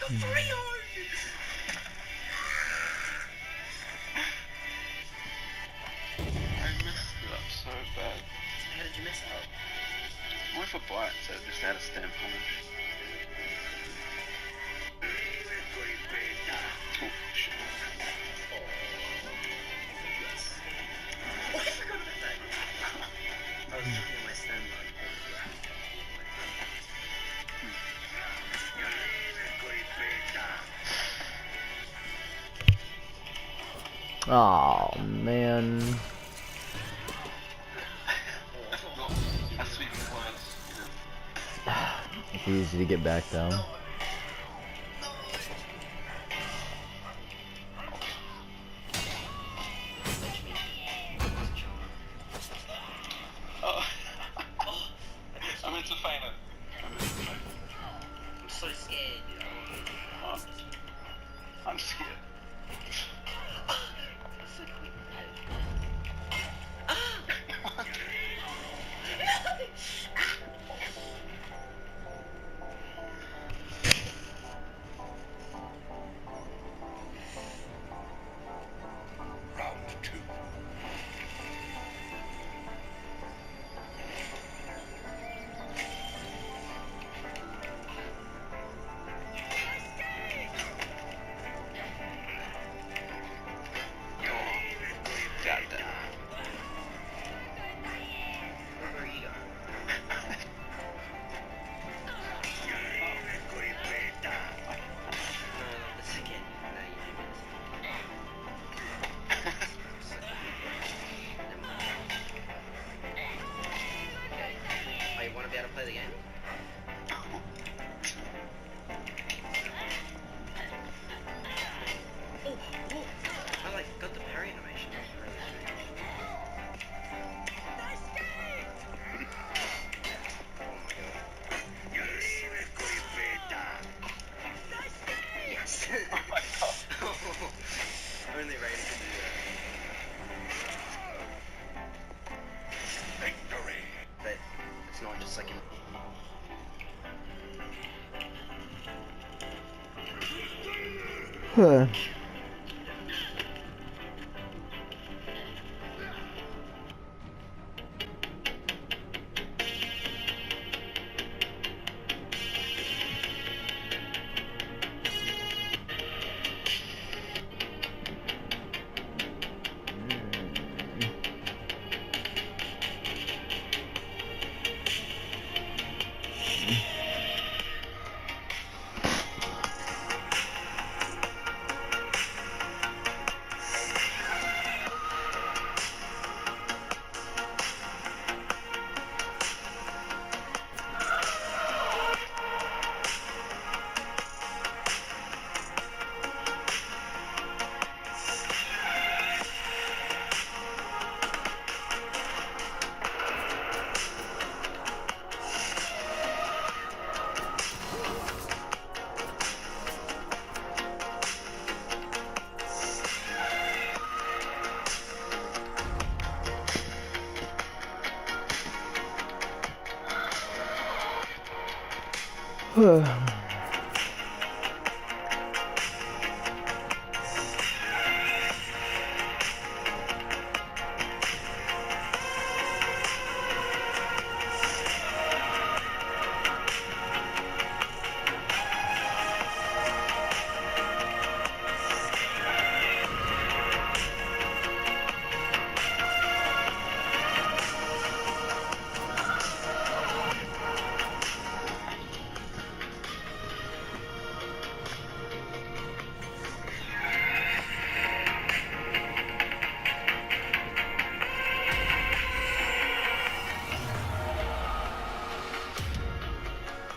messed it up so bad. How did you mess up? I went for bite, so just out of stand punish. Oh, shit. Yes. Oh, I forgot about that. I was looking at my standby. Oh man. That's sweet points. It's easy to get back though. Oh. I meant to feign it. I'm so scared, you know. Oh. I'm scared. That's so quick. Round 2. Got that. Where are you going? No, that's again. No, you do this. Oh, you want to be able to play the game? Oh, oh, I like got the parry animation. That was really strange. Oh my god. Yes. Oh my god. Only Raiden can do that. Victory. But it's not just like an. Huh.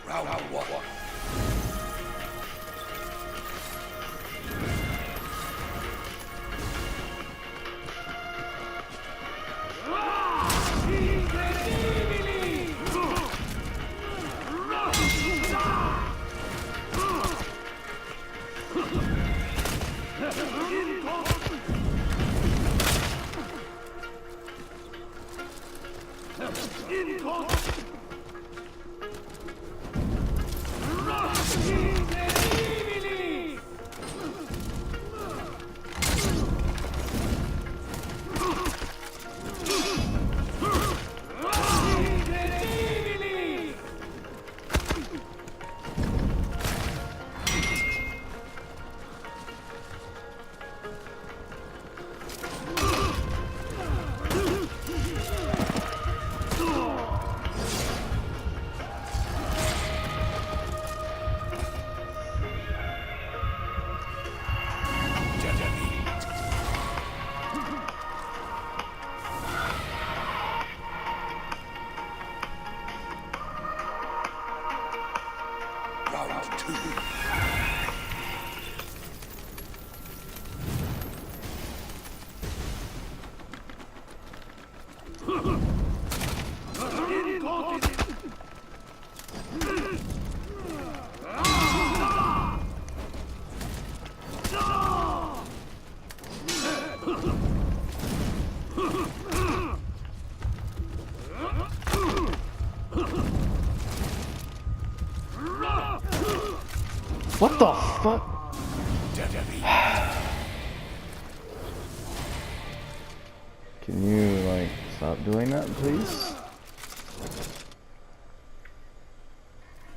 Round 1. What the fuck? Can you, like, stop doing that, please?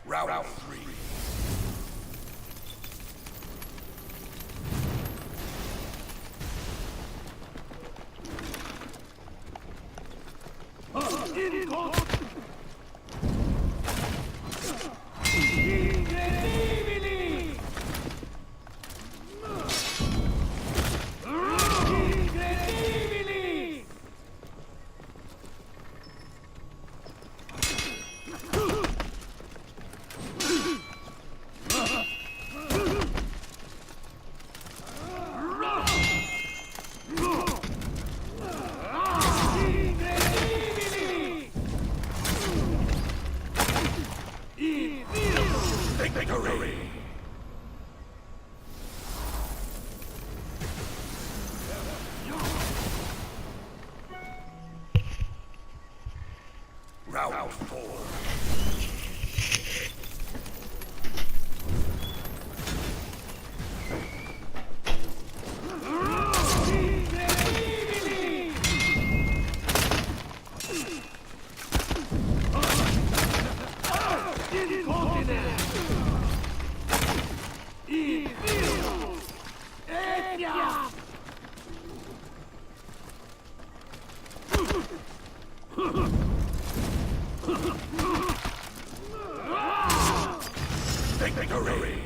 Round 3. Victory! Round 4. Victory!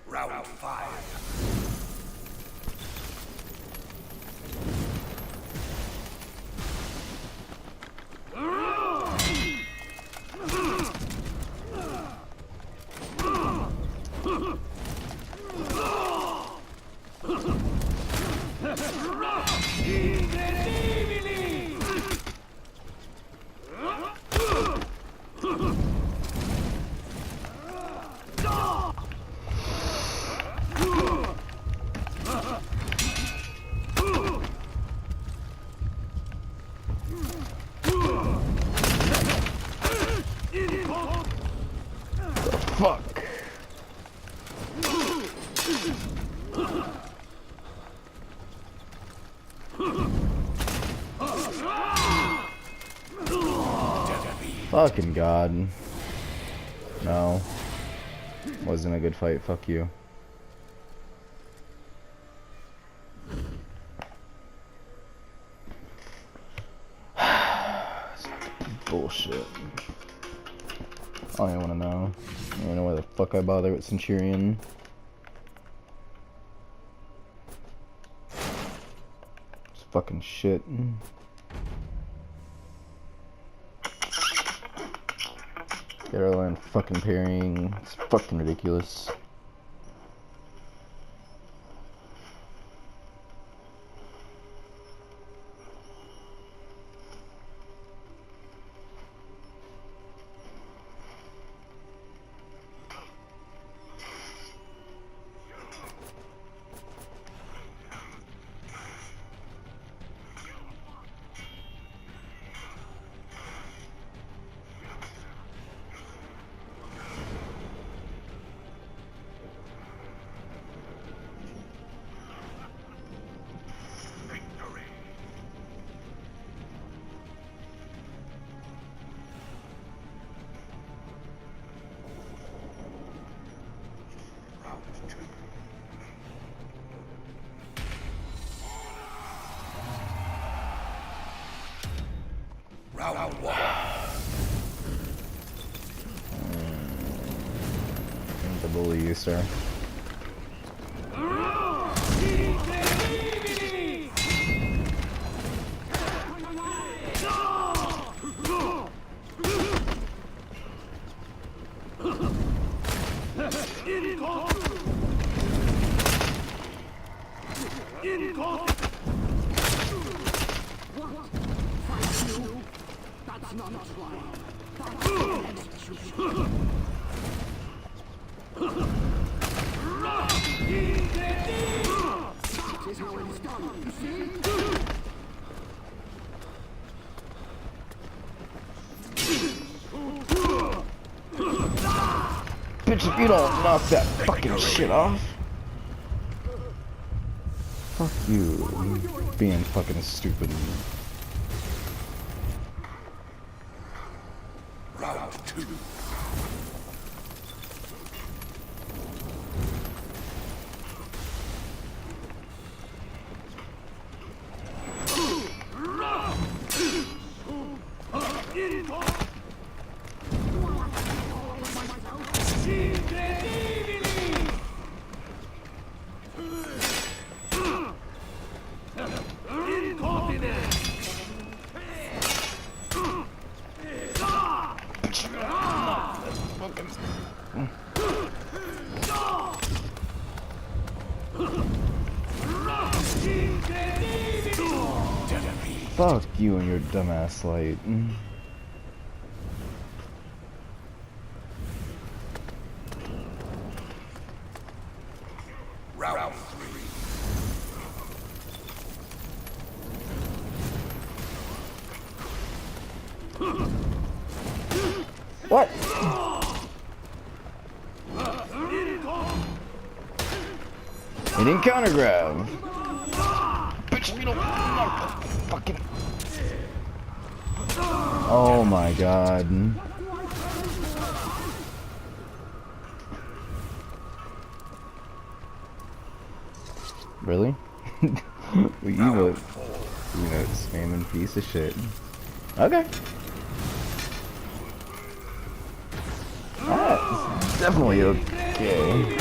Round 5. Fuck. Fucking God. No. Wasn't a good fight, fuck you. Bullshit. I don't even wanna know. I don't even know why the fuck I bother with Centurion. It's fucking shit. Gotta learn fucking parrying. It's fucking ridiculous. Round 1. The bully you, sir. Bitch, if you don't knock that fucking shit off. Fuck you, being fucking stupid. Round 2. Fuck you and your dumbass light. Round 3. What? He didn't counter grab. Bitch, you don't knock the fucking. Oh my god. Really? you a spamming piece of shit. Okay. That's definitely okay.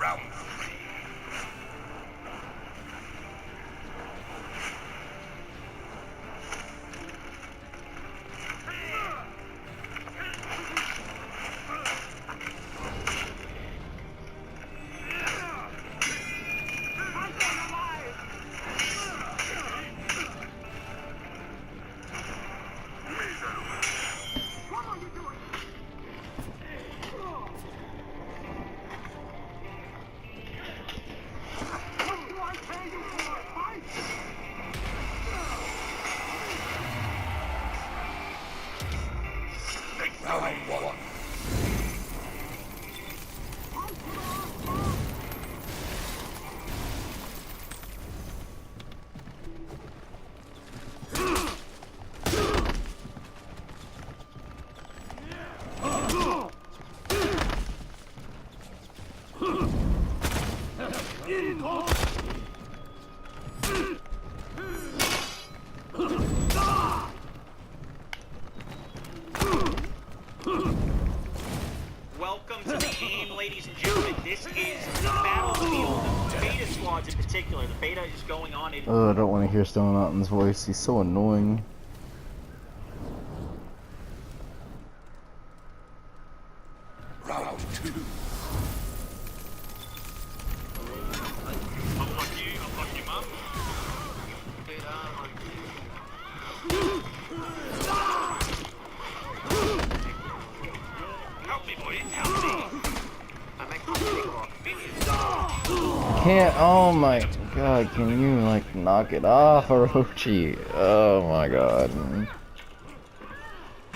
Round 3. Round 1. Welcome to the game, ladies and gentlemen. This is the battlefield. Beta squads in particular. The beta is going on in. Oh, I don't want to hear Stone Mountain's voice. He's so annoying. Round 2. Can't. Oh my god, can you like knock it off, Orochi? Oh my god.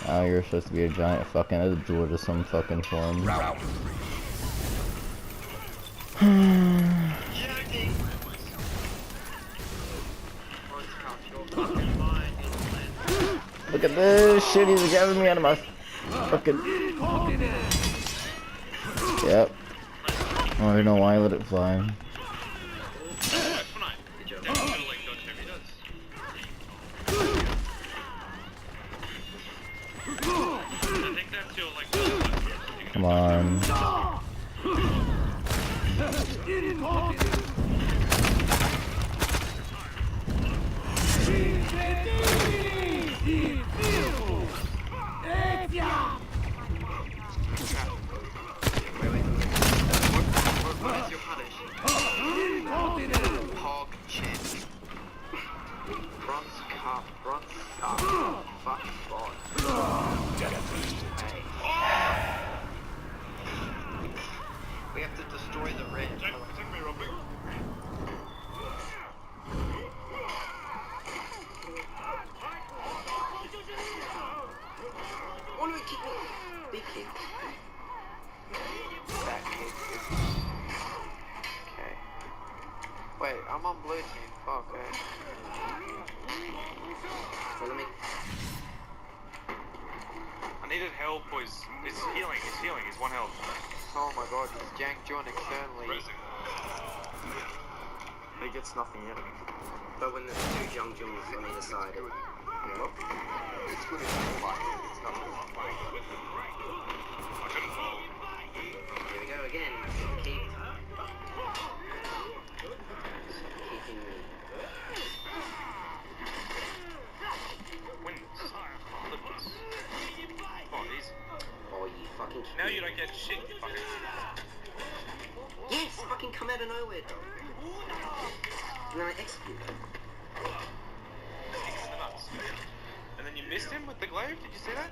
Now you're supposed to be a giant fucking Edgelord of some fucking form. Round 3. Look at this shit, he's grabbing me out of my fucking... Yep. Oh, I don't know why I let it fly. Come on. Hog chin. Bronze cup. Fucking god. We have to destroy the red. Oh no, kick me. Big kick. Back kick. Okay. Wait, I'm on blue team. Fuck, okay. Follow me. I needed help, boys. It's healing, he's 1 health. Oh my god, he's Jank John externally. He gets nothing yet. But when there's 2 Jung Jungs on either side, It's good if you fight. It's not good if you fight. I couldn't fall. here we go again. Keep keeping me. Wins. Oh, easy. Oh, you fucking kidding Now me. you don't get shit, you fucking... Yes, fucking come out of nowhere. And then I execute. Kicks in the nuts. And then you missed him with the glaive, did you see that?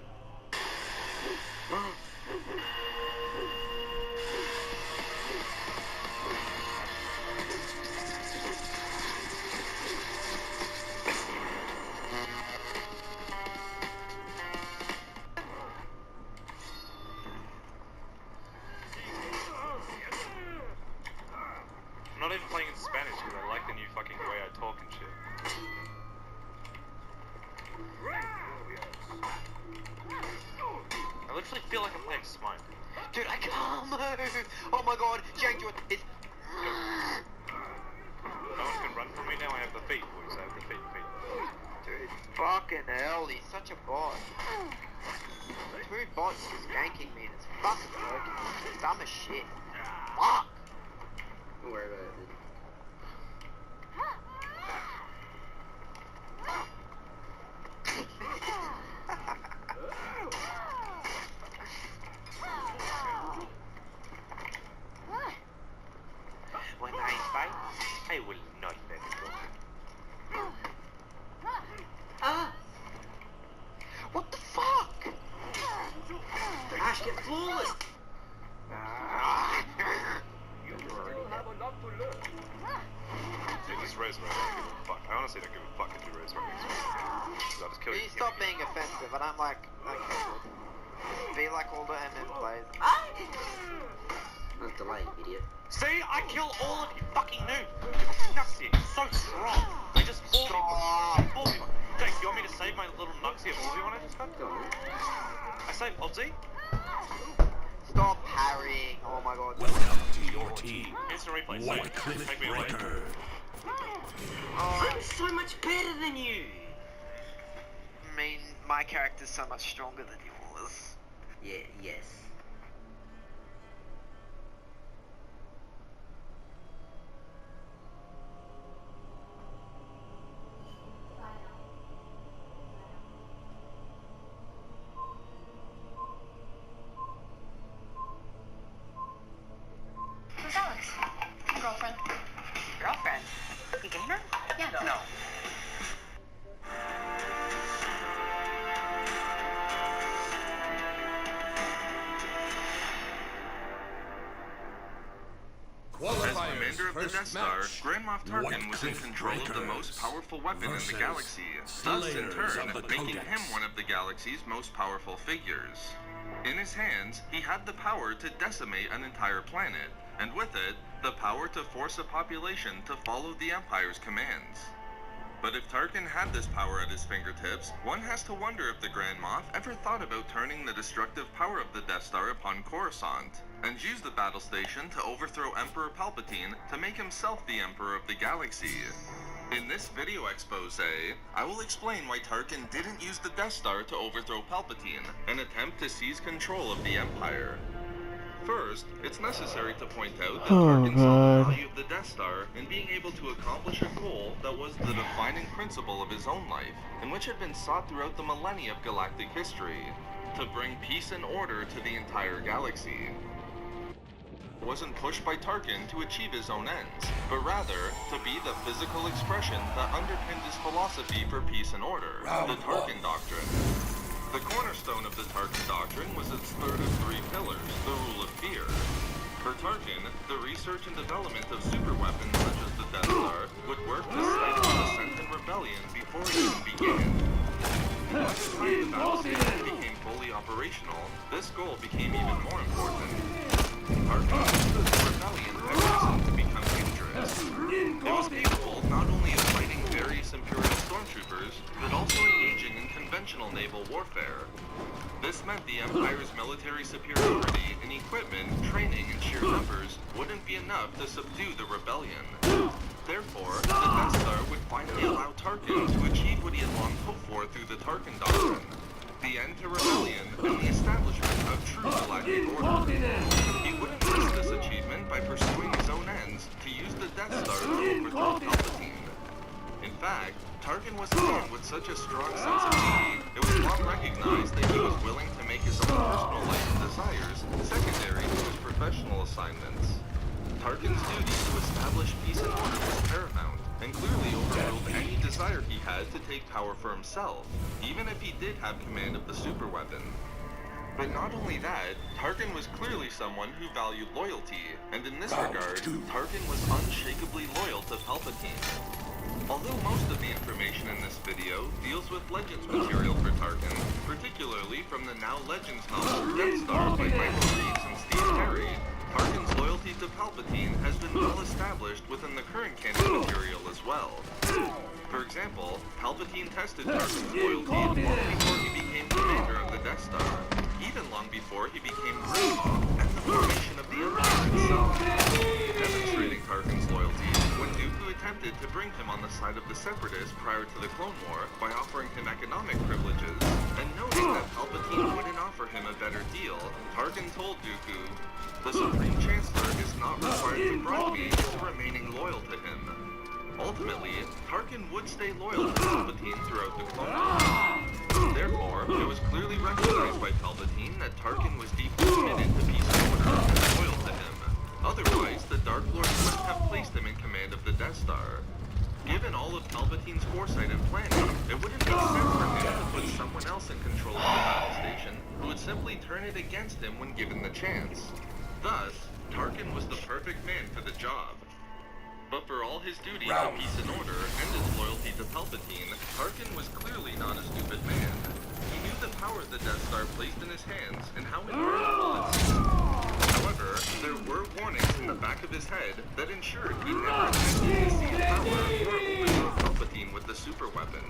I'm not even playing in Spanish because I like the new fucking way I talk and shit. I literally feel like I'm playing Smite. Dude, I can't move. Oh my god, Jank John is. No one can run from me now, I have the feet, boys. I have the feet. Dude, fucking hell, he's such a bot. 2 bots just ganking me and it's fucking broken. It's dumb as shit. Fuck! Don't worry about it. When I fight, I will not let go. Ah! What the fuck? Ash, get flawless! Dude, this Razor, I don't give a fuck. I honestly don't give a fuck if you Razor me. I'll just kill you. Can you stop being offensive? I don't like be like all the MM players. Not delay, idiot. See, I kill all of you fucking noobs. Nuxie, so strong. They just fall me. Jake, you want me to save my little Nuxie of all you want to just got? Go on. I saved Obzy. Stop parrying. Oh my god. Welcome to your team. Instant replay. White Cliff Take me away. Breaker. I'm so much better than you! I mean, my character's so much stronger than yours. Yeah, yes. Who's Alex? Your girlfriend. Girlfriend? You gamer? Yeah. No. As commander of the Death Star, Grand Moff Tarkin White was in Cliff control of the most Breakers powerful weapon in the versus galaxy, thus in Slayers turn of the making Codex. him one of the galaxy's most powerful figures. In his hands, he had the power to decimate an entire planet, and with it, the power to force a population to follow the Empire's commands. But if Tarkin had this power at his fingertips, one has to wonder if the Grand Moff ever thought about turning the destructive power of the Death Star upon Coruscant, and use the battle station to overthrow Emperor Palpatine to make himself the Emperor of the Galaxy. In this video expose, I will explain why Tarkin didn't use the Death Star to overthrow Palpatine, an attempt to seize control of the Empire. First, it's necessary to point out that Tarkin saw the value of the Death Star in being able to accomplish a goal that was the defining principle of his own life, and which had been sought throughout the millennia of galactic history, to bring peace and order to the entire galaxy. It wasn't pushed by Tarkin to achieve his own ends, but rather to be the physical expression that underpinned his philosophy for peace and order, the Tarkin Doctrine. The cornerstone of the Tarkin Doctrine was its third of three pillars, the Rule of Fear. For Tarkin, the research and development of superweapons such as the Death Star would work to stifle dissent and rebellion before it even began. By the time the battle station became fully operational, this goal became even more important. Tarkin understood the rebellion had risen to become dangerous. It was capable not only of fighting various Imperial stormtroopers, but also engaging in conventional naval warfare. This meant the Empire's military superiority in equipment, training, and sheer numbers wouldn't be enough to subdue the rebellion. Therefore, the Death Star would finally allow Tarkin to achieve what he had long hoped for through the Tarkin Doctrine: the end to rebellion and the establishment of true galactic order. He wouldn't miss this achievement by pursuing his own ends to use the Death Star to overthrow Palpatine. In fact, Tarkin was a man with such a strong sense of duty, it was long recognized that he was willing to make his own personal life and desires secondary to his professional assignments. Tarkin's duty to establish peace and order was paramount, and clearly overruled any desire he had to take power for himself, even if he did have command of the superweapon. But not only that, Tarkin was clearly someone who valued loyalty, and in this regard, Tarkin was unshakably loyal to Palpatine. Although most of the information in this video deals with Legends material for Tarkin, particularly from the now Legends novel Death Star by Michael Reeves and Steve Terry, Tarkin's loyalty to Palpatine has been well established within the current canon material as well. For example, Palpatine tested Tarkin's loyalty long before he became commander of the Death Star, even long before he became Grand Moff and the formation of the Empire itself. Demonstrating Tarkin's loyalty, when Dooku attempted to bring him on the side of the Separatists prior to the Clone War by offering him economic privileges, and noting that Palpatine wouldn't offer him a better deal, Tarkin told Dooku, "The Supreme Chancellor is not required to bribe me into remaining loyal to him." Ultimately, Tarkin would stay loyal to Palpatine throughout the Clone Wars. Therefore, it was clearly recognized by Palpatine that Tarkin was deeply committed to peace and order and loyal to him. Otherwise, the Dark Lord wouldn't have placed him in command of the Death Star. Given all of Palpatine's foresight and planning, it wouldn't make sense for him to put someone else in control of the battle station who would simply turn it against him when given the chance. Thus, Tarkin was the perfect man for the job. But for all his duty to peace and order and his loyalty to Palpatine, Tarkin was clearly not a stupid man. He knew the power the Death Star placed in his hands and how impossible it seemed. However, there were warnings in the back of his head that ensured he never attempted to seize power or overthrow Palpatine with the super weapon.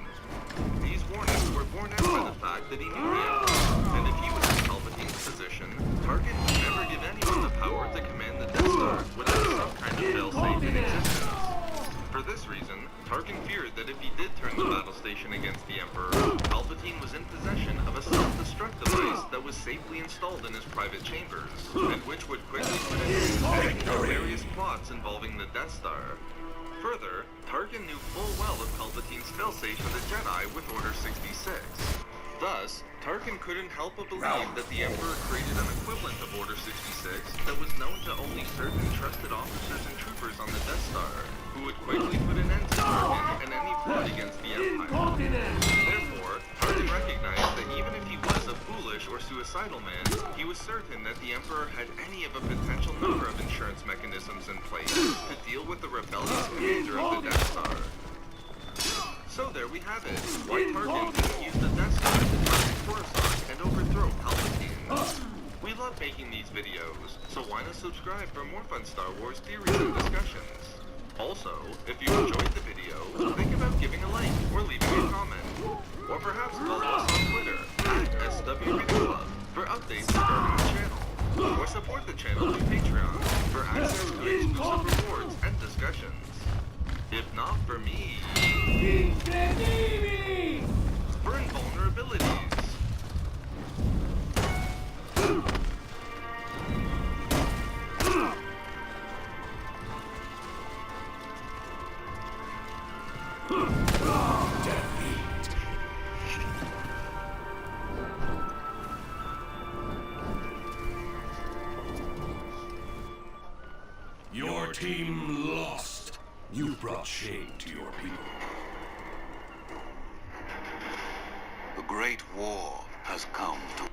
These warnings were borne out by the fact that he knew the Emperor, and if he was in Palpatine's position, Tarkin would never give anyone the power to command the Death Star without some kind of failsafe in existence. For this reason, Tarkin feared that if he did turn the battle station against the Emperor, Palpatine was in possession of a self-destruct device that was safely installed in his private chambers, and which would quickly put an end to various plots involving the Death Star. Further, Tarkin knew full well of Palpatine's failsafe for the Jedi with Order 66. Thus, Tarkin couldn't help but believe that the Emperor created an equivalent of Order 66 that was known to only certain trusted officers and troopers on the Death Star, who would quickly put an end to Tarkin and any plot against the Empire. Therefore, Tarkin recognized that even if he was a foolish or suicidal man, he was certain that the Emperor had any of a potential number of insurance mechanisms in place to deal with the rebellious commander of the Death Star. So there we have it. Why Tarkin didn't use the Death Star to target Coruscant and overthrow Palpatine. We love making these videos, so why not subscribe for more fun Star Wars theories and discussions? Also, if you enjoyed the video, think about giving a like or leaving a comment. Or perhaps follow us on Twitter @SWVidewClub for updates regarding the channel. Or support the channel through Patreon for access to exclusive rewards and discussions. If not for me, for invulnerabilities. Your team lost. You brought shame to your people. The Great War has come to...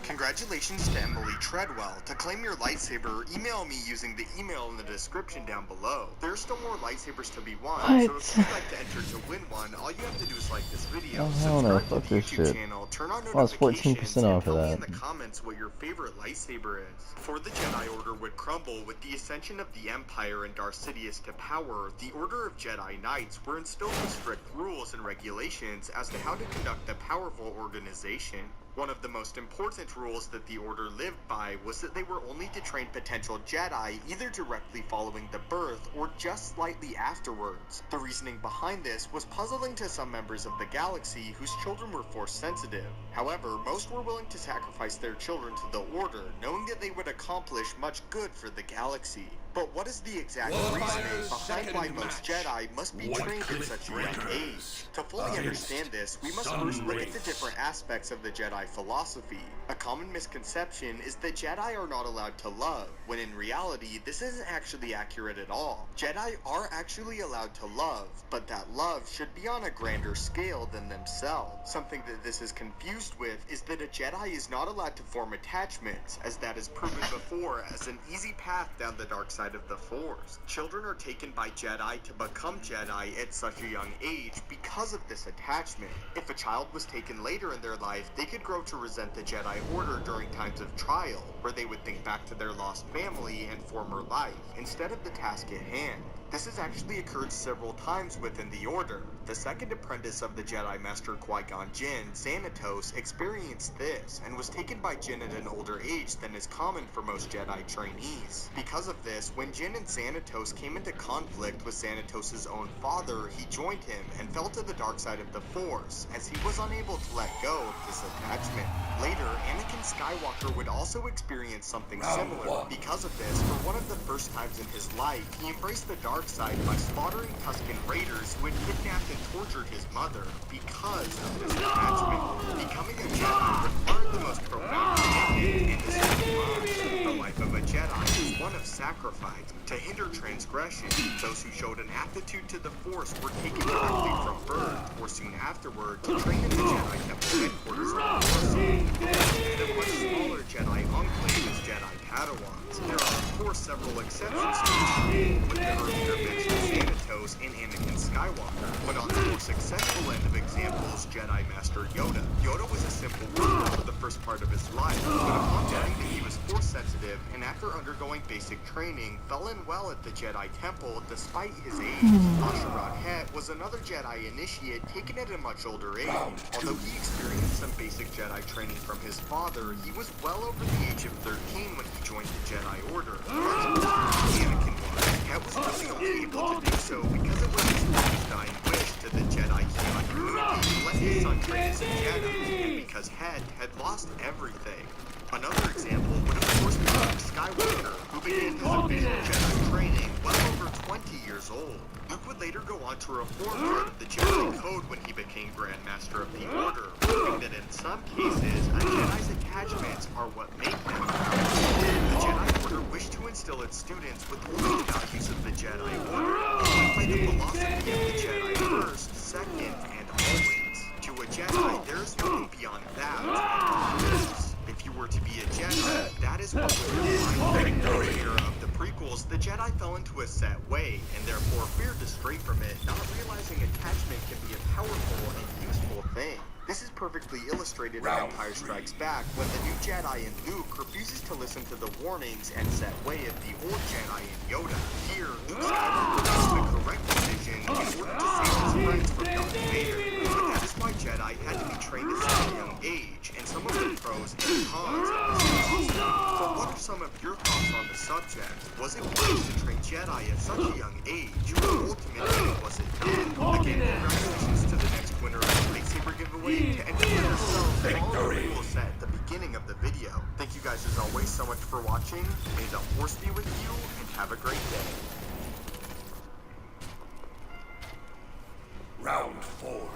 Congratulations to Emily Treadwell. To claim your lightsaber, email me using the email in the description down below. There's still more lightsabers to be won, so if you'd like to enter to win one, all you have to do is like this video, subscribe to the YouTube channel, turn on notifications, and tell me in the comments what your favorite lightsaber is. For the Jedi Order would crumble with the ascension of the Empire and Darth Sidious to power, the Order of Jedi Knights were instilled with strict rules and regulations as to how to conduct a powerful organization. One of the most important rules that the Order lived by was that they were only to train potential Jedi either directly following the birth or just slightly afterwards. The reasoning behind this was puzzling to some members of the galaxy whose children were Force sensitive. However, most were willing to sacrifice their children to the Order, knowing that they would accomplish much good for the galaxy. But what is the exact reasoning behind why most Jedi must be trained at such a young age? To fully understand this, we must first look at the different aspects of the Jedi philosophy. A common misconception is that Jedi are not allowed to love, when in reality, this isn't actually accurate at all. Jedi are actually allowed to love, but that love should be on a grander scale than themselves. Something that this is confused with is that a Jedi is not allowed to form attachments, as that is proven before as an easy path down the dark side of the Force. Children are taken by Jedi to become Jedi at such a young age because of this attachment. If a child was taken later in their life, they could grow to resent the Jedi Order during times of trial, where they would think back to their lost family and former life, instead of the task at hand. This has actually occurred several times within the Order. The second apprentice of the Jedi Master Qui-Gon Jinn, Xanatos, experienced this, and was taken by Jinn at an older age than is common for most Jedi trainees. Because of this, when Jinn and Xanatos came into conflict with Xanatos' own father, he joined him and fell to the dark side of the Force, as he was unable to let go of this attachment. Later, Anakin Skywalker would also experience something similar. Because of this, for one of the first times in his life, he embraced the dark side by slaughtering Tusken Raiders who had kidnapped and tortured his mother. Because of this attachment, becoming a Jedi required the most profound commitment in the same mind. The life of a Jedi is one of sacrifice. To hinder transgression, those who showed an aptitude to the Force were taken directly from birth, or soon afterward, to train in the Jedi Temple headquarters on the Force, and a much smaller Jedi enclave as Jedi Padawans. There are, of course, several exceptions to this rule, with the earlier mentioned Xanatos and Anakin Skywalker, but on the more successful end of examples, Jedi Master Yoda. Yoda was a simple worker for the first part of his life, but upon learning that he was Force sensitive, and after undergoing basic training, fell in well at the Jedi Temple despite his age. Asherad Het was another Jedi initiate taken at a much older age. Although he experienced some basic Jedi training from his father, he was well over the age of 13 when he joined the Jedi Order. Much older than Anakin was. Het was really only able to do so because it was his father's dying wish to the Jedi Human community to let his son train as a Jedi, and because Het had lost everything. Another example would of course be Luke Skywalker, who began his official Jedi training well over 20 years old. Luke would later go on to reform part of the Jedi Code when he became Grand Master of the Order, proving that in some cases, a Jedi's attachments are what make them powerful. The Jedi Order wished to instill its students with only the values of the Jedi Order, led by the philosophy of the Jedi first, second, and always. To a Jedi, there is nothing beyond that. If you were to be a Jedi, that is what would define the era of the prequels. The Jedi fell into a set way, and therefore feared to stray from it, not realizing attachment can be a powerful and useful thing. This is perfectly illustrated in Empire Strikes Back, when the new Jedi in Luke refuses to listen to the warnings and set way of the old Jedi in Yoda. Here, Luke Skywalker makes the correct decision in order to save his friends from Darth Vader. But that is why Jedi had to be trained at such a young age, and some of the pros and cons of this process. But what are some of your thoughts on the subject? Was it wise to train Jedi at such a young age, or ultimately was it not? Again, congratulations to the next winner of the lightsaber giveaway. To enter yourselves, follow the rules set at the beginning of the video. Thank you guys as always so much for watching. May the Force be with you, and have a great day. Round 4.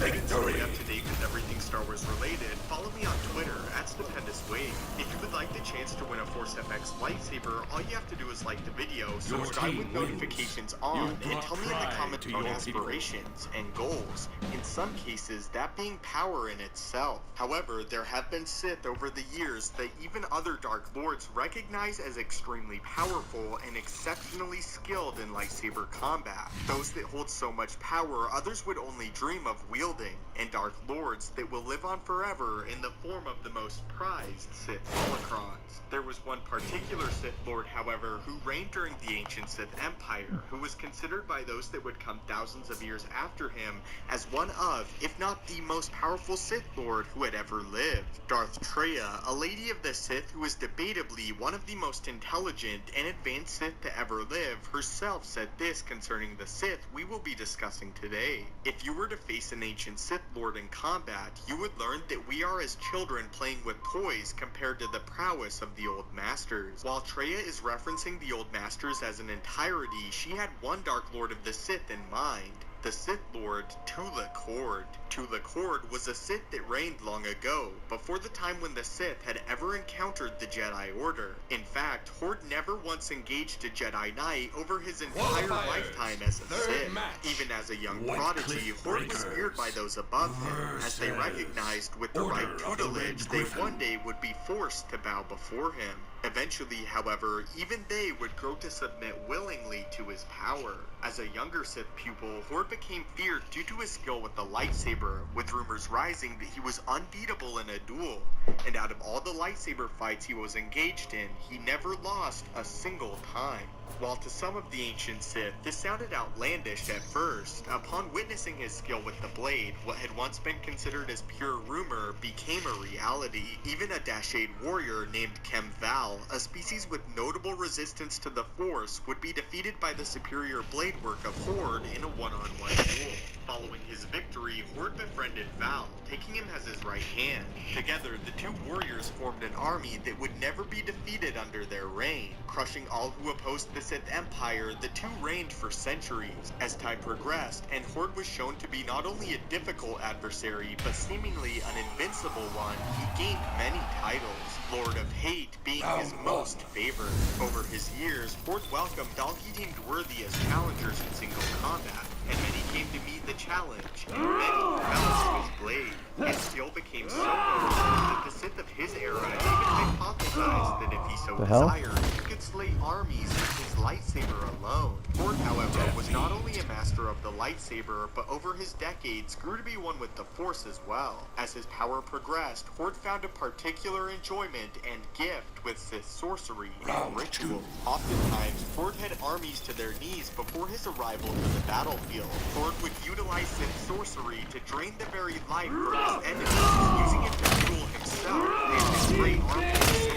Victory! Up to date with everything Star Wars related, follow me on Twitter @StupendousWave. If you would like the chance to win a Force FX lightsaber, all you have to do is like the video, subscribe with notifications on, and tell me in the comments about aspirations and goals. In some cases, that being power in itself. However, there have been Sith over the years that even other Dark Lords recognize as extremely powerful and exceptionally skilled in lightsaber combat. Those that hold so much power, others would only dream of wielding, and Dark Lords that will live on forever in the form of the most prized Sith holocrons. There was one particular Sith Lord, however, who reigned during the ancient Sith Empire, who was considered by those that would come thousands of years after him as one of, if not the most powerful Sith Lord who had ever lived. Darth Traya, a lady of the Sith who was debatably one of the most intelligent and advanced Sith to ever live, herself said this concerning the Sith we will be discussing today. If you were to face an ancient Sith Lord in combat, you would learn that we are as children playing with toys compared to the prowess of the Old Masters. While Traya is referencing the Old Masters as an entirety, she had one Dark Lord of the Sith in mind. The Sith Lord, Tula Kord. Tula Kord was a Sith that reigned long ago, before the time when the Sith had ever encountered the Jedi Order. In fact, Horde never once engaged a Jedi Knight over his entire lifetime as a Sith. Even as a young prodigy, Horde was feared by those above him, as they recognized with the right tutelage they one day would be forced to bow before him. Eventually, however, even they would grow to submit willingly to his power. As a younger Sith pupil, Horde became feared due to his skill with the lightsaber, with rumors rising that he was unbeatable in a duel. And out of all the lightsaber fights he was engaged in, he never lost a single time. While to some of the ancient Sith, this sounded outlandish at first, upon witnessing his skill with the blade, what had once been considered as pure rumor became a reality. Even a Dashade warrior named Kem Val, a species with notable resistance to the Force, would be defeated by the superior blade work of Horde in a one-on-one duel. Following his victory, Horde befriended Val, taking him as his right hand. Together, the two warriors formed an army that would never be defeated under their reign. Crushing all who opposed the Sith Empire, the two reigned for centuries. As time progressed, and Horde was shown to be not only a difficult adversary, but seemingly an invincible one, he gained many titles, Lord of Hate being his most favored. Over his years, Horde welcomed all he deemed worthy as challengers in single combat, and many came to meet the challenge, and many fell to his blade. His skill became so powerful that the Sith of his era even hypothesized that if he so desired, he could slay armies with his lightsaber alone. Horde, however, was not only a master of the lightsaber, but over his decades grew to be one with the Force as well. As his power progressed, Horde found a particular enjoyment and gift with Sith sorcery and ritual. Oftentimes, Horde had armies to their knees before his arrival to the battlefield. Horde would utilize Sith sorcery to drain the very life from his enemies, using it to fuel himself and his great army of Sith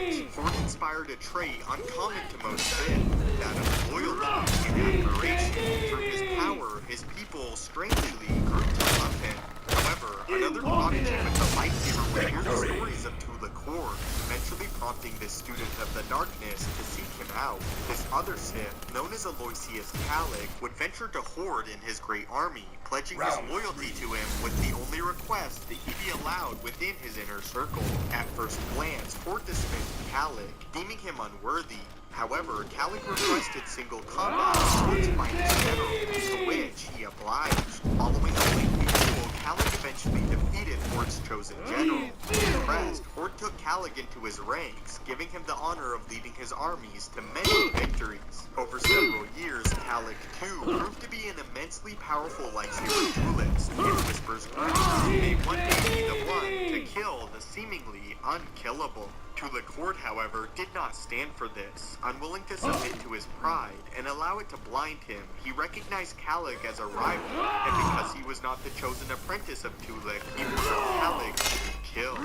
Lords. Horde inspired a trait uncommon to most Sith, that of loyalty and admiration. Through his power, his people strangely grew to love him. However, another prodigy with the lightsaber would hear the stories of Tula Kord, eventually prompting this student of the darkness to seek him out. This other Sith, known as Aloysius Kallic, would venture to Horde in his great army, pledging his loyalty to him with the only request that he be allowed within his inner circle. At first glance, Horde dismissed Kallic, deeming him unworthy. However, Kallic requested single combat with Horde's finest general, to which he obliged. Following a lengthy duel, Kallic eventually defeated Horde's chosen general. Impressed, Horde took Kallic into his ranks, giving him the honor of leading his armies to many victories. Over several years, Kallic, too, proved to be an immensely powerful lightsaber duelist, and Whispers he may one day be the one to kill the seemingly unkillable. Tula Kord, however, did not stand for this. Unwilling to submit to his pride and allow it to blind him, he recognized Kallic as a rival, and because he was not the chosen apprentice of Tula, he ordered Kallic to be killed.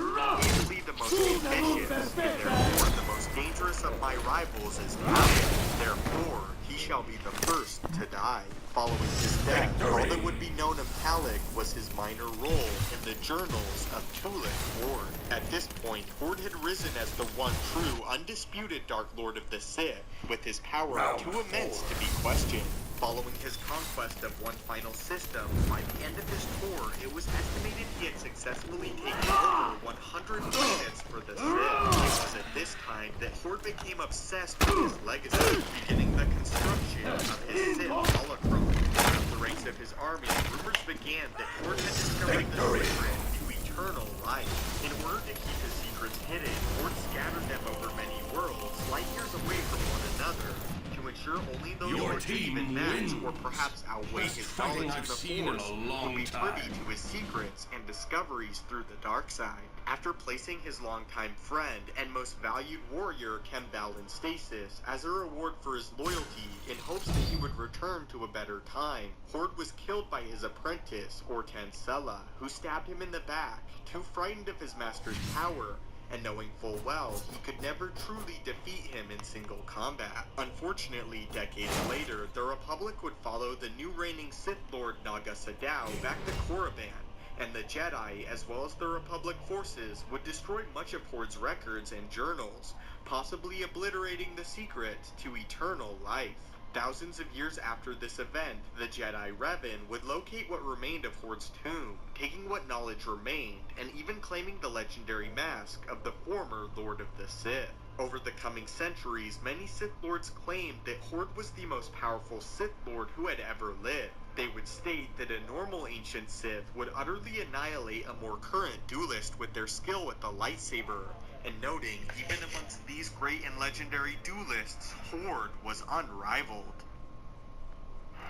Easily the most ambitious, and therefore the most dangerous of my rivals is Kallic. Therefore, he shall be the first to die. Following his death, all that would be known of Kallic was his minor role in the journals of Tula Kord. At this point, Horde had risen as the one true, undisputed Dark Lord of the Sith, with his power too immense to be questioned. Following his conquest of one final system, by the end of his tour, it was estimated he had successfully taken over 100 planets for the Sith. It was at this time that Horde became obsessed with his legacy, beginning the construction of his Sith holocron. Out of the ranks of his army, rumors began that Horde had discovered the secret to eternal life. In order to keep his secrets hidden, Horde scattered them over many worlds, light years away from one another. To ensure only those who could even match or perhaps outweigh his knowledge of the Force would be privy to his secrets and discoveries through the dark side. After placing his longtime friend and most valued warrior Kem Val in stasis as a reward for his loyalty in hopes that he would return to a better time, Horde was killed by his apprentice, Ortan Sella, who stabbed him in the back, too frightened of his master's power, and knowing full well he could never truly defeat him in single combat. Unfortunately, decades later, the Republic would follow the new reigning Sith Lord Naga Sadow back to Korriban, and the Jedi, as well as the Republic forces, would destroy much of Horde's records and journals, possibly obliterating the secret to eternal life. Thousands of years after this event, the Jedi Revan would locate what remained of Horde's tomb, taking what knowledge remained, and even claiming the legendary mask of the former Lord of the Sith. Over the coming centuries, many Sith Lords claimed that Horde was the most powerful Sith Lord who had ever lived. They would state that a normal ancient Sith would utterly annihilate a more current duelist with their skill with the lightsaber, and noting, even amongst these great and legendary duelists, Horde was unrivaled.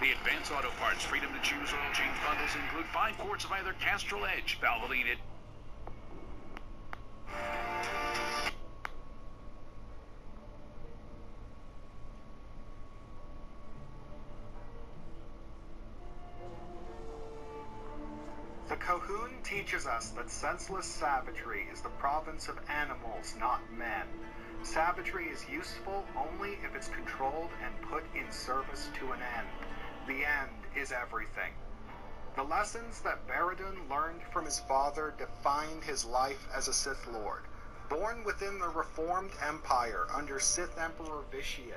The Advanced Auto Parts Freedom to Choose oil change bundles include 5 quarts of either Castrol Edge, Valvoline It. The Kohun teaches us that senseless savagery is the province of animals, not men. Savagery is useful only if it's controlled and put in service to an end. The end is everything. The lessons that Baradun learned from his father defined his life as a Sith Lord. Born within the Reformed Empire under Sith Emperor Vitiate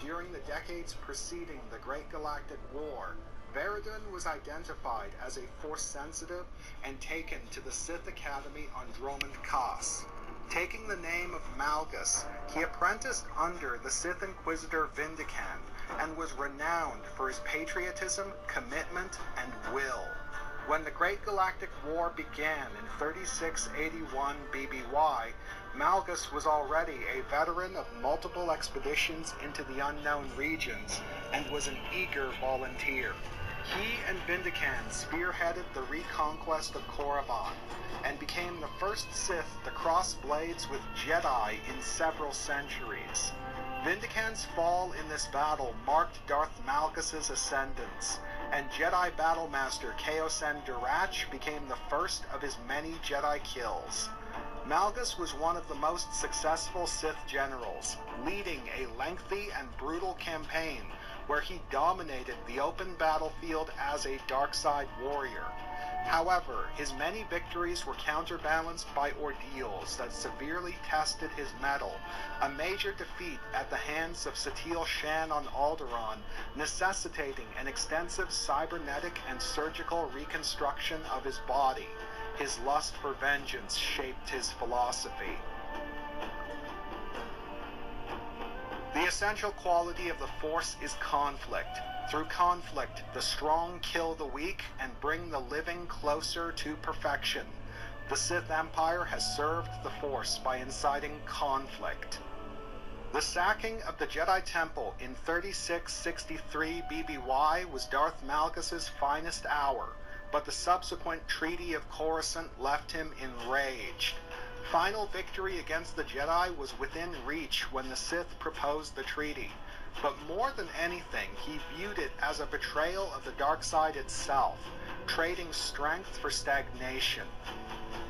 during the decades preceding the Great Galactic War, Baradun was identified as a Force-sensitive and taken to the Sith Academy on Dromund Kaas. Taking the name of Malgus, he apprenticed under the Sith Inquisitor Vindican and was renowned for his patriotism, commitment, and will. When the Great Galactic War began in 3681 BBY, Malgus was already a veteran of multiple expeditions into the unknown regions and was an eager volunteer. He and Vindican spearheaded the reconquest of Korriban and became the first Sith to cross blades with Jedi in several centuries. Vindican's fall in this battle marked Darth Malgus' ascendance, and Jedi Battlemaster Kaosen Durach became the first of his many Jedi kills. Malgus was one of the most successful Sith generals, leading a lengthy and brutal campaign where he dominated the open battlefield as a dark-side warrior. However, his many victories were counterbalanced by ordeals that severely tested his mettle. A major defeat at the hands of Satele Shan on Alderaan, necessitating an extensive cybernetic and surgical reconstruction of his body. His lust for vengeance shaped his philosophy. The essential quality of the Force is conflict. Through conflict, the strong kill the weak and bring the living closer to perfection. The Sith Empire has served the Force by inciting conflict. The sacking of the Jedi Temple in 3663 BBY was Darth Malgus' finest hour, but the subsequent Treaty of Coruscant left him enraged. Final victory against the Jedi was within reach when the Sith proposed the treaty, but more than anything, he viewed it as a betrayal of the dark side itself, trading strength for stagnation.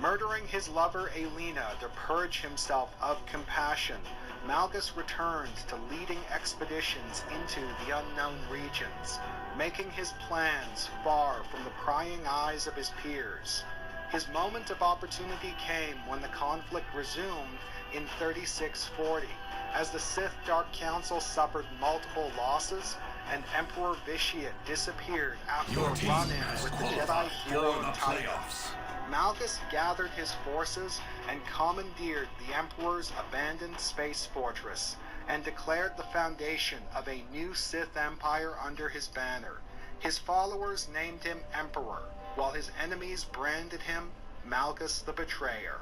Murdering his lover Elena to purge himself of compassion, Malgus returned to leading expeditions into the unknown regions, making his plans far from the prying eyes of his peers. His moment of opportunity came when the conflict resumed in 3640, as the Sith Dark Council suffered multiple losses and Emperor Vitiate disappeared after a run-in with the Jedi hero Tython. Malgus gathered his forces and commandeered the Emperor's abandoned space fortress and declared the foundation of a new Sith Empire under his banner. His followers named him Emperor, while his enemies branded him Malgus the Betrayer.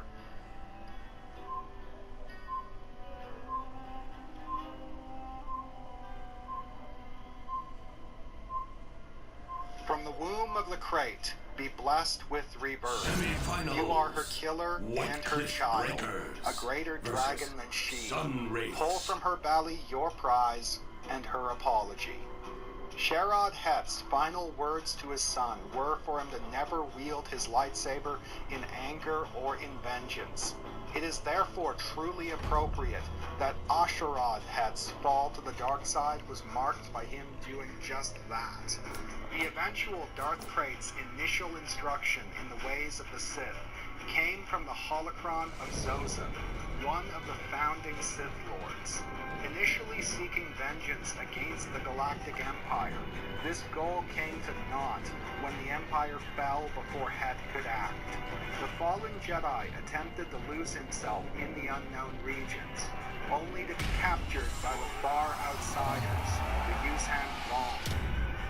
From the womb of the crate, be blessed with rebirth. You are her killer and her child, a greater dragon than she. Pull from her belly your prize and her apology. Sherrod Hett's final words to his son were for him to never wield his lightsaber in anger or in vengeance. It is therefore truly appropriate that Asherad Head's fall to the dark side was marked by him doing just that. The eventual Darth Krayt's initial instruction in the ways of the Sith came from the holocron of Zozan, one of the founding Sith Lords. Initially seeking vengeance against the Galactic Empire, this goal came to naught when the Empire fell before Head could act. The fallen Jedi attempted to lose himself in the unknown regions, only to be captured by the far outsiders, the Yuuzhan Vong.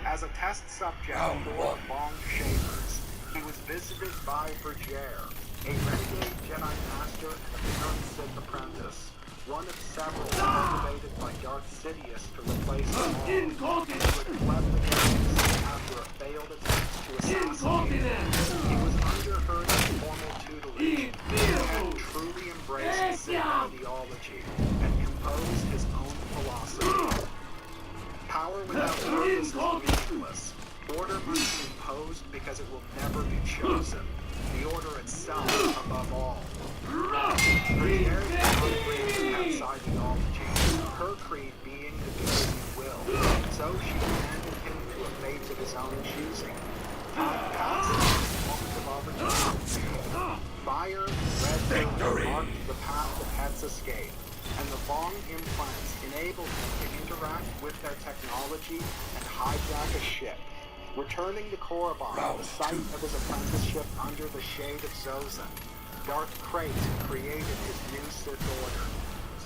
As a test subject for the Vong Shapers, he was visited by Vergere, a renegade Jedi Master and a pure Sith apprentice, one of several cultivated by Darth Sidious to replace them all, and who had fled the galaxy after a failed attempt to assassinate him. He was under her informal tutelage, and truly embraced Sith ideology, and composed his own philosophy. Power without purpose is meaningless. Order must be imposed because it will never be chosen. The order itself above all. Vergere did not agree with Head's ideology, her creed being to do as you will, so she abandoned him to a fate of his own choosing. Time passed, moment of opportunity. Fire, red dawn marked the path of Head's escape, and the Vong implants enabled him to interact with their technology and hijack a ship. Returning to Korriban, the site of his apprenticeship under the shade of Zozan, Darth Krayt created his new Sith Order.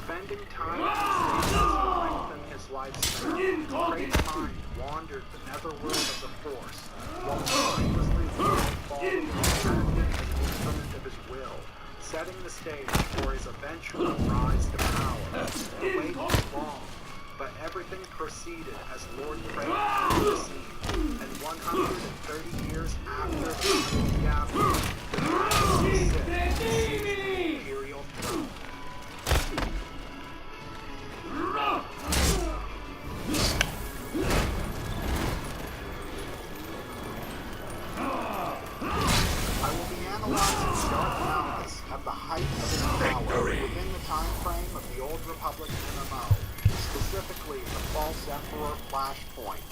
Spending time in stasis to lengthen his lifespan, Krayt's mind wandered the netherworld of the Force, while mindlessly letting fall distracted as an instrument of his will, setting the stage for his eventual rise to power. The wait was long, but everything proceeded as Lord Krayt entered the scene, and 130 years after the Final Gathering, the Dragon of the Sith seized the Imperial throne. I will be analyzing Darth Malgus at the height of his power within the time frame of the Old Republic MMO, specifically the False Emperor Flashpoint.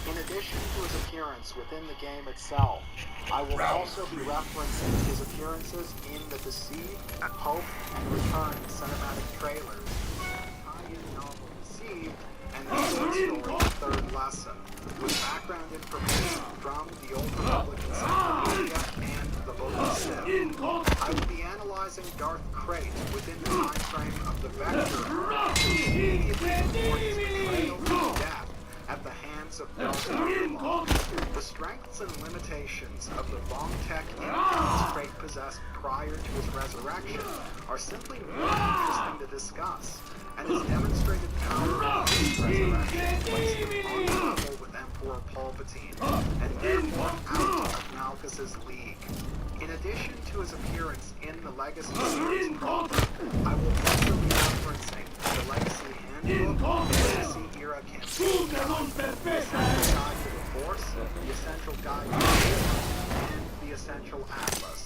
In addition to his appearance within the game itself, I will also be referencing his appearances in the Deceived, Hope, and Return cinematic trailers, tie-in novel Deceived, and the short story Third Lesson, with background information from the Old Republic Encyclopedia and the Book of Sith. I will be analyzing Darth Krayt within the time frame of the Vector Era, immediately before his betrayal and death at the hands of Darth Maul. The strengths and limitations of the Vong Tech implants Krayt possessed prior to his resurrection are simply more interesting to discuss, and his demonstrated power after his resurrection placed him on the level with Emperor Palpatine, and therefore out of Malkus's league. In addition to his appearance in the Legacy series proper, I will also be referencing the Legacy Handbook, the Legacy Era Campaign Guide, the Essential Guide to the Force, the Essential Guide to the Force, and the Essential Atlas.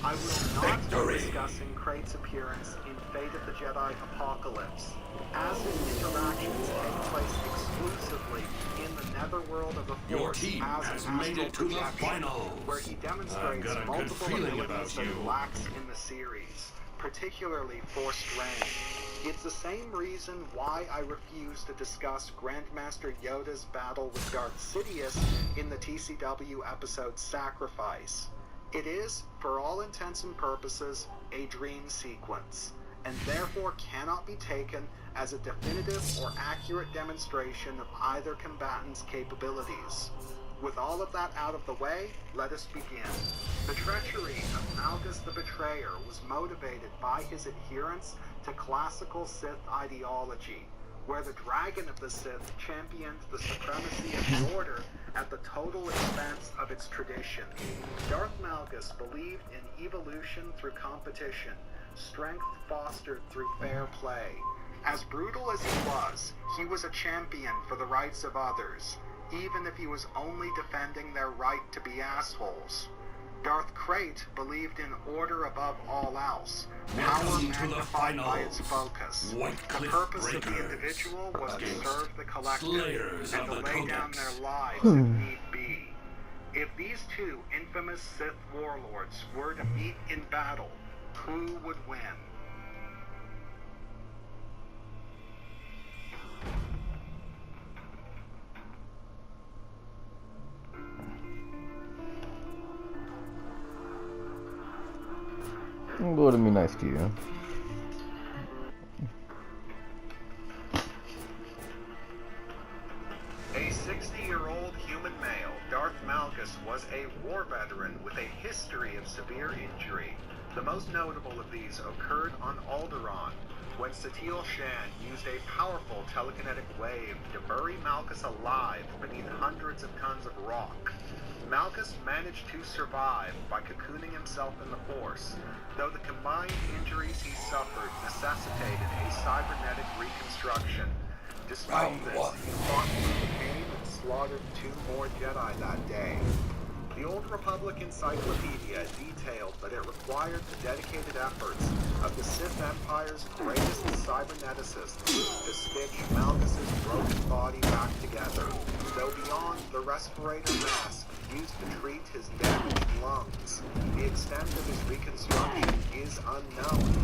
I will not be discussing Krayt's appearance in Fate of the Jedi Apocalypse, as his interactions take place exclusively in the netherworld of the Force as an astral projection, where he demonstrates multiple abilities that he lacks in the series, particularly Force Range. It's the same reason why I refuse to discuss Grandmaster Yoda's battle with Darth Sidious in the TCW episode Sacrifice. It is, for all intents and purposes, a dream sequence, and therefore cannot be taken as a definitive or accurate demonstration of either combatant's capabilities. With all of that out of the way, let us begin. The treachery of Malgus the Betrayer was motivated by his adherence to classical Sith ideology, where the Dragon of the Sith championed the supremacy of the Order at the total expense of its tradition. Darth Malgus believed in evolution through competition, strength fostered through fair play. As brutal as he was a champion for the rights of others, even if he was only defending their right to be assholes. Darth Krayt believed in order above all else, power Welcome to the magnified by finals. its focus. White The Cliff purpose of the Breakers individual was to against serve the collective Slayers and of to the lay down Codex. their lives if need be. If these two infamous Sith warlords were to meet in battle, who would win? I'm going to be nice to you. A 60-year-old human male, Darth Malgus was a war veteran with a history of severe injury. The most notable of these occurred on Alderaan, when Satele Shan used a powerful telekinetic wave to bury Malgus alive beneath hundreds of tons of rock. Malgus managed to survive by cocooning himself in the Force, though the combined injuries he suffered necessitated a cybernetic reconstruction. Despite Round this, one. he fought through the pain and slaughtered 2 more Jedi that day. The Old Republic Encyclopedia detailed that it required the dedicated efforts of the Sith Empire's greatest cyberneticists to stitch Malgus' broken body back together, though beyond the respirator mask used to treat his damaged lungs, the extent of his reconstruction is unknown.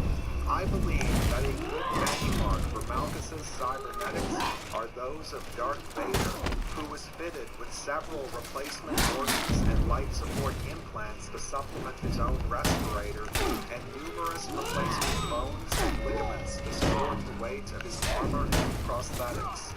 I believe that a good benchmark for Malgus' cybernetics are those of Darth Vader, who was fitted with several replacement organs and life support implants to supplement his own respirator, and numerous replacement bones and ligaments to support the weight of his armor and prosthetics.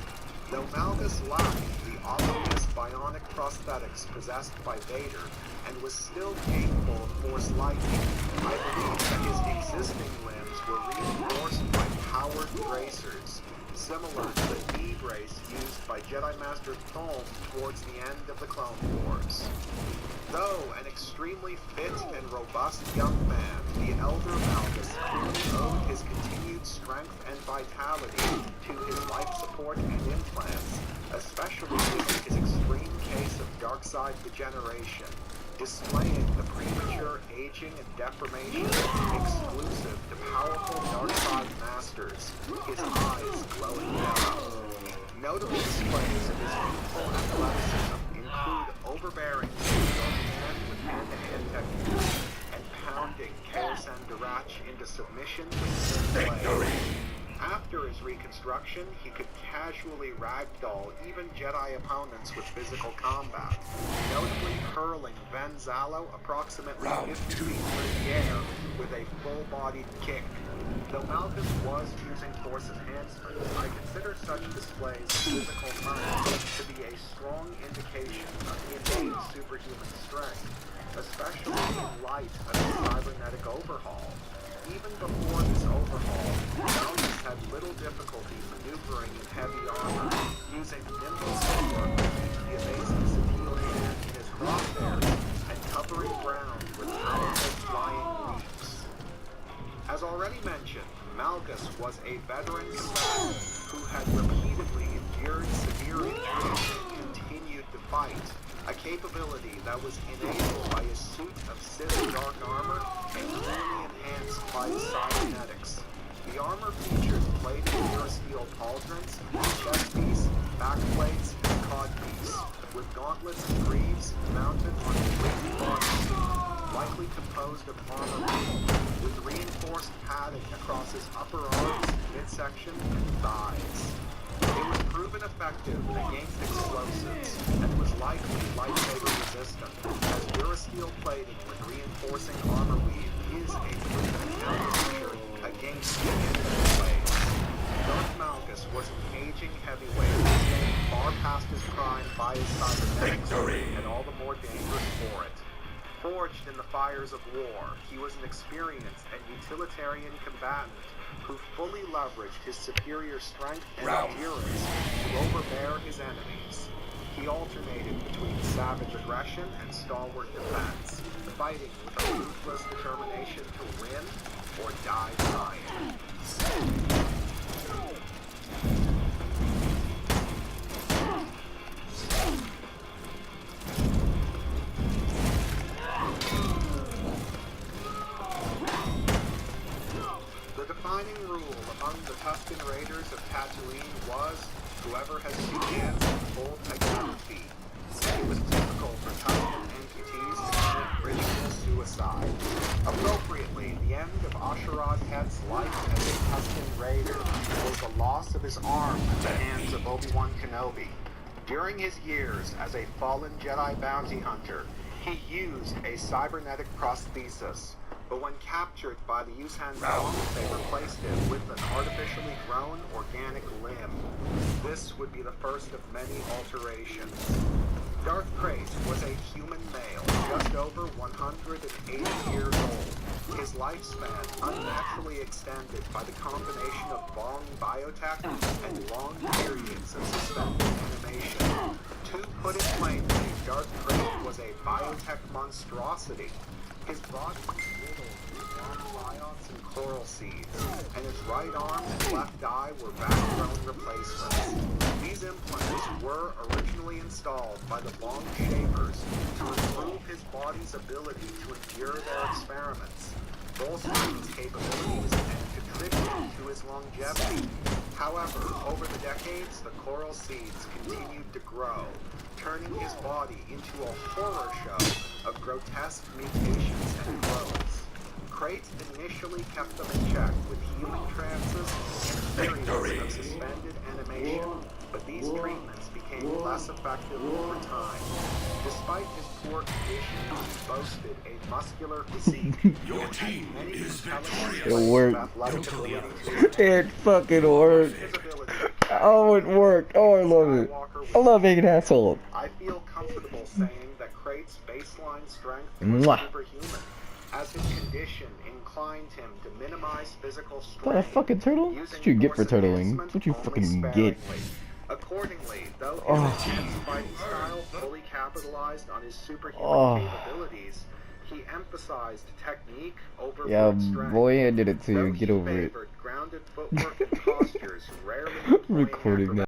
Though Malgus lacked the obvious bionic prosthetics possessed by Vader, and was still capable of Force lightning, I believe that his existing limbs were reinforced by powered bracers, similar to the knee brace used by Jedi Master Thulm towards the end of the Clone Wars. Though an extremely fit and robust young man, the elder Malgus clearly owed his continued strength and vitality to his life support and implants, especially given his extreme case of dark side degeneration, displaying the premature aging and deformation exclusive to powerful dark side masters, his eyes glowing yellow. Notable displays of his youthful athleticism include overbearing hand with hand-to-hand techniques and pounding Chaos and Durach into submission with the blade. After his reconstruction, he could casually ragdoll even Jedi opponents with physical combat, notably hurling Ben Zalo approximately 50 feet through the air with a full-bodied kick. Though Malgus was using Force enhancements, I consider such displays of physical might to be a strong indication of innate superhuman strength, especially in light of his cybernetic overhaul. Even before this overhaul, Malgus had little difficulty maneuvering in heavy armor, using nimble footwork to keep the evasive Satele Shan in his crosshairs and covering ground with powerful flying leaps. As already mentioned, Malgus was a veteran combatant who had repeatedly endured severe injuries and continued to fight, a capability that was enabled by his suit of Sith dark armor and clearly enhanced by his cybernetics. The armor features plated Durasteel pauldrons, chest piece, backplates, and codpiece, with gauntlets and greaves mounted on three bodies, likely composed of armor plate, with reinforced padding across his upper arms, midsection, and thighs. It was proven effective against explosives, and was likely lightsaber resistant, as Durasteel plating with reinforcing armor weave is a proven countermeasure against the enemy blades. Darth Malgus was an aging heavyweight, staying far past his prime by his cybernetics, and all the more dangerous for it. Forged in the fires of war, he was an experienced and utilitarian combatant who fully leveraged his superior strength and endurance to overbear his enemies. He alternated between savage aggression and stalwart defense, fighting with a ruthless determination to win or die trying. defining rule among the Tusken Raiders of Tatooine was, whoever has two hands and full technology. It was typical for Tusken amputees to commit ritual suicide. Appropriately, the end of Asherad Hett's life as a Tusken Raider was the loss of his arm at the hands of Obi-Wan Kenobi. During his years as a fallen Jedi bounty hunter, he used a cybernetic prosthesis, but when captured by the Yuuzhan Vong, they replaced it with an artificially grown organic limb. This would be the first of many alterations. Darth Krayt was a human male, just over 180 years old. His lifespan unnaturally extended by the combination of Vong biotech and long periods of suspended animation. To put it plainly, Darth Krayt was a biotech monstrosity. His body was riddled with long biots and coral seeds, and his right arm and left eye were back-grown replacements. These implants were originally installed by the Vong Shapers to improve his body's ability to endure their experiments, bolstering his capabilities and contributing to his longevity. However, over the decades, the coral seeds continued to grow, turning his body into a horror show of grotesque mutations and growths. Krayt initially kept them in check with healing trances and periods of suspended animation, but these treatments became less effective over time. Despite his poor condition, he boasted a muscular physique. Your team is victorious. It worked. It fucking worked. Oh, it worked. Oh, I love it. I love being an asshole. I feel comfortable saying that Krayt's baseline strength was superhuman, as his condition inclined him to minimize physical Is that a strength. fucking turtle? That's what you get for turtling. That's what you fucking get. Accordingly, though his intense fighting style fully capitalized on his superhuman capabilities, he emphasized technique over brute strength. Boy, I did it to you. Though Get he over it. favored grounded footwork and postures rarely employing Recording that.